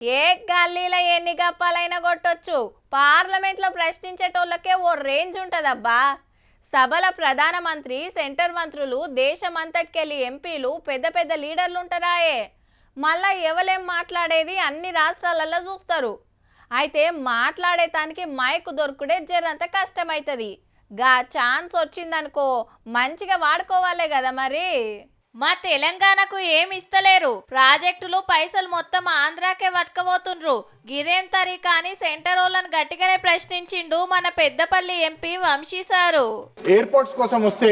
ఏ గల్లీల ఎన్ని గప్పాలైనా కొట్టొచ్చు. పార్లమెంట్లో ప్రశ్నించేటోళ్ళకే ఓ రేంజ్ ఉంటదబ్బా. సభల ప్రధానమంత్రి, సెంటర్ మంత్రులు, దేశమంతటికెళ్ళి ఎంపీలు, పెద్ద పెద్ద లీడర్లు ఉంటారాయే. మళ్ళా ఎవలేం మాట్లాడేది అన్ని రాష్ట్రాలలో చూస్తారు. అయితే మాట్లాడేటానికి మైక్ దొరుకుడే జరంత కష్టమవుతుంది. గా ఛాన్స్ వచ్చిందనుకో మంచిగా వాడుకోవాలే కదా మరి. మా తెలంగాణకు ఏమి ఇస్తలేరు. ప్రాజెక్టులు పైసలు మొత్తం ఆంధ్రాకే పట్టుకపోతుండ్రు. గిరేం తరీకా అని సెంటర్ వాళ్ళని గట్టిగానే ప్రశ్నించిండు మన Peddapalli MP Vamshi sir. Airports కోసం వస్తే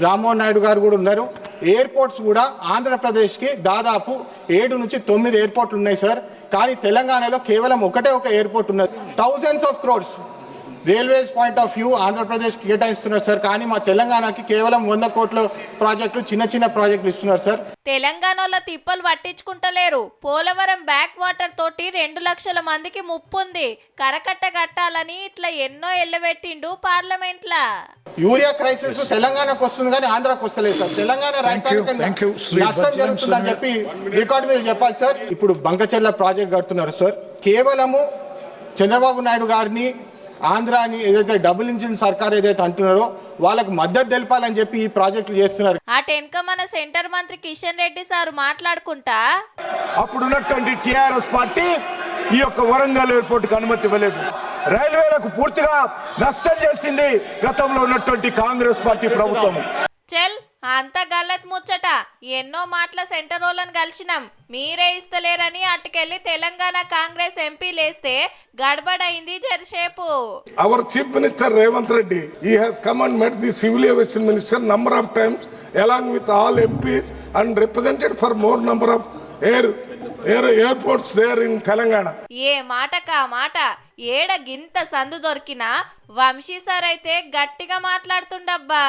రామ్మోహన్ నాయుడు గారు కూడా ఉన్నారు. ఎయిర్పోర్ట్స్ కూడా ఆంధ్రప్రదేశ్కి దాదాపు 7 నుంచి 9 ఎయిర్పోర్ట్లు ఉన్నాయి సార్. కానీ తెలంగాణలో కేవలం ఒకటే ఒక ఎయిర్పోర్ట్ ఉన్నది. Thousands of crores railways point of view ఆంధ్రప్రదేశ్కి కేటాయిస్తున్నారు సార్. కానీ మా తెలంగాణకి కేవలం 100 కోట్ల ప్రాజెక్టులు, చిన్న చిన్న ప్రాజెక్టులు ఇస్తున్నారు సార్. తెలంగాణలో తిప్పలు పట్టించుకుంటలేరు. పోలవరం బ్యాక్ వాటర్ తోటి 2 లక్షల మందికి ముప్పుంది. కరకట్ట కట్టాలని ఇట్లా ఎన్నో ఎల్లబెట్టిండు పార్లమెంట్లా. యూరియా క్రైసిస్ తెలంగాణకు వస్తుంది కానీ ఆంధ్రాకు వస్తలేదు సార్. తెలంగాణ రైతాంగానికి నష్టం జరుగుతుందని చెప్పి రికార్డు మీద చెప్పాలి సార్. ఇప్పుడు బంకచెర్ల ప్రాజెక్ట్ కడుతున్నారు సార్. కేవలము చంద్రబాబు నాయుడు గారిని ఆంధ్రాని ఏదైతే డబుల్ ఇంజిన్ సర్కార్ ఏదైతే అంటున్నారో వాళ్ళకు మద్దతు తెలపాలని చెప్పి ఈ ప్రాజెక్టులు చేస్తున్నారు. అటెనక మన సెంటర్ మంత్రి కిషన్ రెడ్డి సార్ మాట్లాడుకుంటా అప్పుడున్నటువంటి టిఆర్ఎస్ పార్టీ ఈ యొక్క వరంగల్ ఎయిర్పోర్ట్ కు అనుమతి ఇవ్వలేదు. రైల్వేలకు పూర్తిగా నష్టం చేసింది గతంలో ఉన్నటువంటి కాంగ్రెస్ పార్టీ ప్రభుత్వం. చెల్ అంత గల్లత్ ముచ్చట. ఎన్నో మాటల సెంటర్ వాళ్ళని కలిసినాం, మీరే ఇస్తలేరని అటుకెళ్ళి తెలంగాణ కాంగ్రెస్ ఎంపీ లేస్తే గడబడైంది జరసేపు. Our Chief Minister Revant Reddy, he has come and met the Civil Aviation Minister number of times along with all MPs and represented for more number of airports there in Telangana. ఏ మాటకా మాట. ఏడ గింత సందు దొరికినా Vamsi sir అయితే గట్టిగా మాట్లాడుతుండబ్బా.